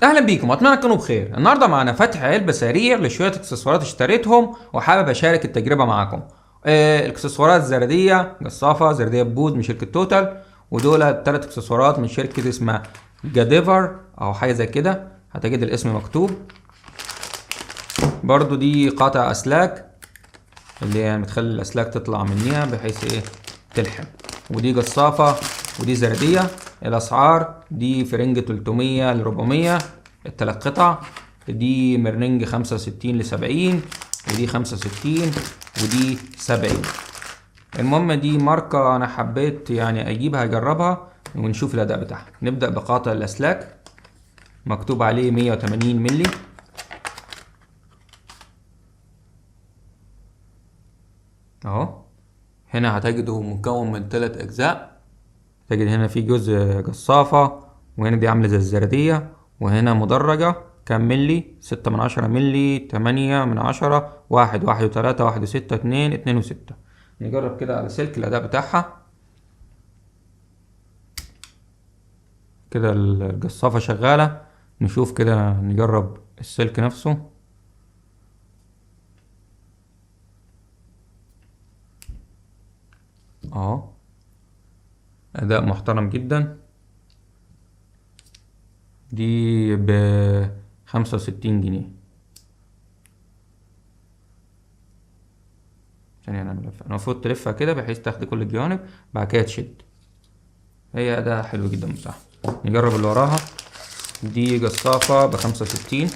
اهلا بيكم، اتمنى تكونوا بخير. النهارده معانا فتح علبه سريع لشويه اكسسوارات اشتريتهم وحابب اشارك التجربه معاكم. الاكسسوارات زرديه قصافه زرديه بود من شركه توتال، ودول 3 اكسسوارات من شركه اسمها جاديفر او حاجه زي كده، هتجد الاسم مكتوب. برضو دي قاطع اسلاك اللي هي بتخلي الاسلاك تطلع منيها بحيث تلحم. ودي قصافة ودي زردية. الاسعار دي في رينج 300 ل 400 ال3 قطع. دي من رينج 65 ل 70، ودي 65، ودي 70. المهم دي ماركة انا حبيت يعني اجيبها اجربها ونشوف الاداء بتاعها. نبدأ بقاطع الاسلاك، مكتوب عليه 180 ملي اهو. هنا هتجده مكون من 3 اجزاء. تجد هنا في جزء قصافة، وهنا دي عاملة زي الزردية، وهنا مدرجة كام ملي، 6/10 ملي، 8/10، 1، 1 و3، 1 و6، 2، 2 و6. نجرب كده على سلك الأداء بتاعها. كده القصافة شغالة. نشوف كده، نجرب السلك نفسه اهو. أداء محترم جدا. دي ب65 جنيه. ثانية انا ملفها، انا المفروض تلفها كده بحيث تاخد كل الجوانب، بعد كده تشد. هي أداء حلو جدا بصراحة. نجرب اللي وراها. دي قصافة ب65.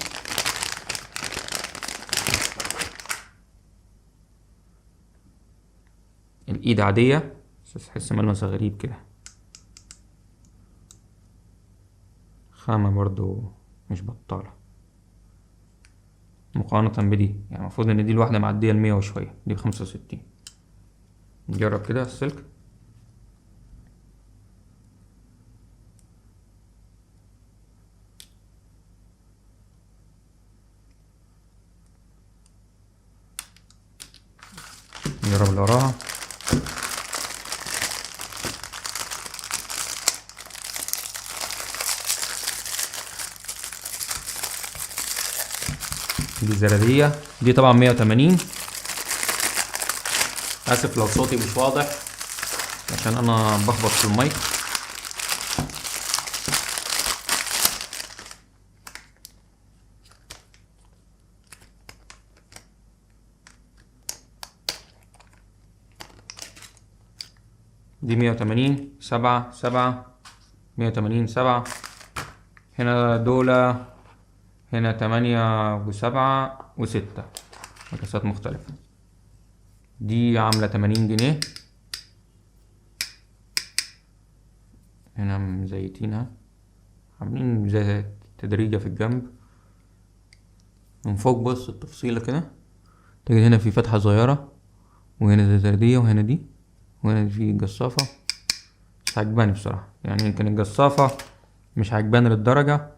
الإيد عادية بس تحس ملمسها غريب كده. خامة برضو مش بطالة مقارنة بدي، يعني المفروض إن دي الواحدة معدية 100 وشوية، دي ب65. نجرب كده السلك. نجرب اللي وراها. دي زرادية، دي طبعا 180. آسف لو صوتي مش واضح عشان أنا بخبط في المايك. دي 180، 7، 180، 7. هنا دولة، هنا 8 و7 و6، مقاسات مختلفة. دي عاملة 80 جنيه. هنا مزيتينها، عاملين زي تدريجة في الجنب. من فوق بص التفصيلة كده، تجد هنا في فتحة صغيرة، وهنا زي زردية، وهنا دي، وهنا في قصافة. مش عجباني بصراحة، يعني يمكن القصافة مش عجباني للدرجة،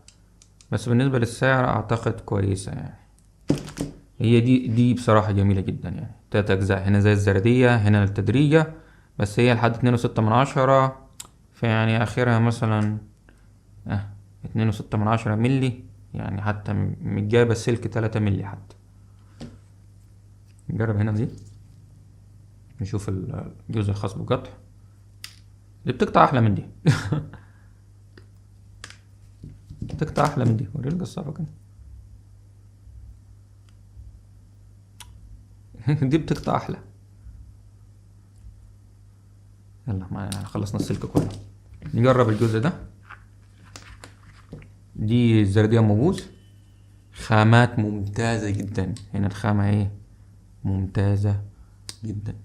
بس بالنسبة للسعر أعتقد كويسة يعني. هي دي بصراحة جميلة جدا، يعني 3 أجزاء، هنا زي الزردية، هنا التدريجة، بس هي لحد 2.6 فيعني آخرها مثلا 2.6 ملي، يعني حتى مش جايبة السلك 3 ملي حتى. نجرب هنا دي، نشوف الجزء الخاص بالقطع. دي بتقطع أحلى من دي. بتقطع أحلى من دي، وري القصافة كده. دي بتقطع أحلى. يلا ما خلصنا السلك كله. نجرب الجزء ده. دي الزردية موجوز، خامات ممتازة جدا. هنا الخامة ممتازة جدا.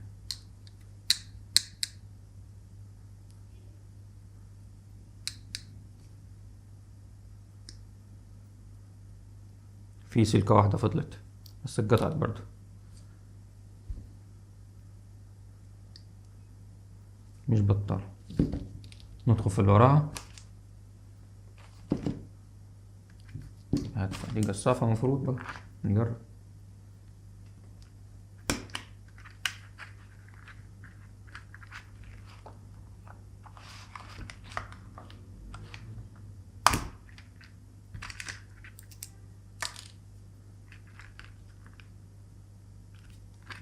في سلكة واحدة فضلت بس اتقطعت برضو. مش بطال. ندخل في اللي وراها. دي قصافة مفروض بقى. نجرب.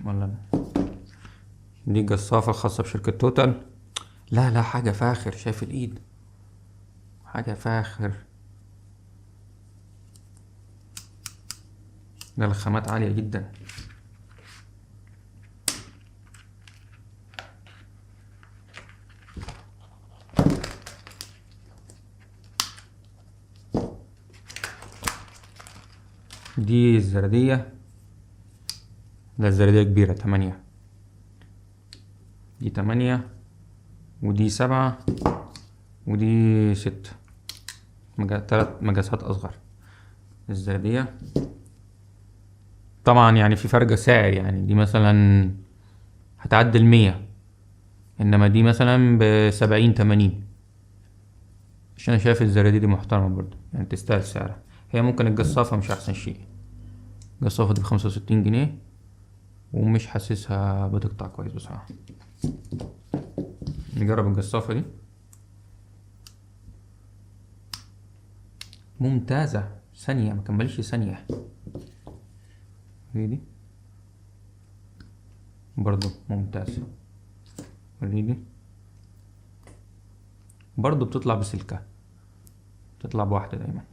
ولا دي الجصافة الخاصة بشركة توتال. لا لا، حاجة فاخر، شايف الايد، حاجة فاخر. ده الخامات عالية جدا. دي الزردية، لا الزردية كبيرة، 8. دي 8 ودي 7 ودي 6، 3 مجازات أصغر. الزردية طبعا يعني في فرق سعر، يعني دي مثلا هتعدي 100، انما دي مثلا ب70 80. عشان انا شايف الزرادي دي محترمة برضو، يعني تستاهل سعرها. هي ممكن القصافة مش احسن شيء، القصافة دي ب65 جنيه، ومش حاسسها بتقطع كويس بصراحة. نجرب القصافة دي، ممتازة، ثانية مكملش ثانية. دي برضو ممتازة، دي برضو بتطلع بسلكة، بتطلع بواحدة دايما.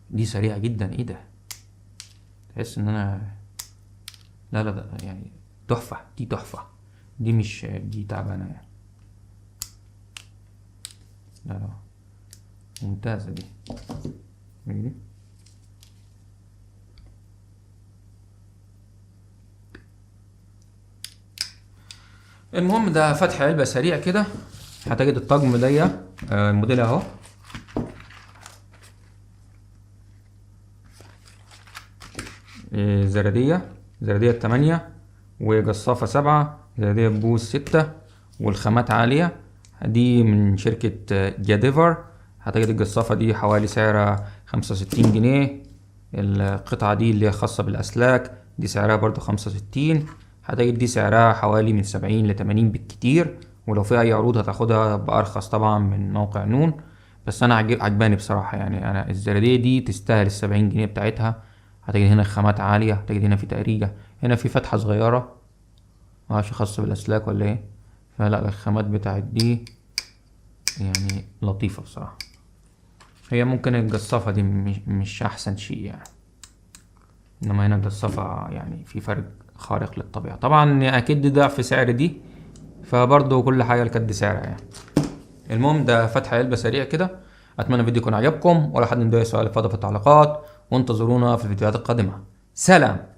دي سريعة جدا، ايه ده، تحس ان انا لا لا لا يعني تحفة، دي تحفة، دي مش دي تعبانة يعني، لا لا ممتازة دي. المهم ده فتح علبة سريع كده. هتجد الطقم دي الموديل اهو، زردية 8 وجصافة 7، زردية بوز 6، والخامات عالية. دي من شركة جاديفر. هتجد الجصافة دي حوالي سعرها 65 جنيه. القطعة دي اللي هي خاصة بالأسلاك دي سعرها برضو 65. هتجد دي سعرها حوالي من 70 ل80 بالكتير، ولو في أي عروض هتاخدها بأرخص طبعا من موقع نون. بس أنا عجباني بصراحة، يعني أنا الزردية دي تستاهل 70 جنيه بتاعتها. هتجد هنا خامات عالية، هتجد هنا في تقريجة، هنا في فتحة صغيرة معرفش خاصة بالأسلاك ولا ايه. فلا الخامات بتاعت دي يعني لطيفة بصراحة. هي ممكن الجصافة دي مش أحسن شيء يعني، إنما هنا الجصافة يعني في فرق خارق للطبيعة. طبعا أكيد دي ضعف سعر دي، فبرضه كل حاجة لكد سعرها يعني. المهم ده فتح علبة سريع كده. أتمنى الفيديو يكون عجبكم، ولا حد عنده أي سؤال اتفضل في التعليقات، وانتظرونا في الفيديوهات القادمة. سلام.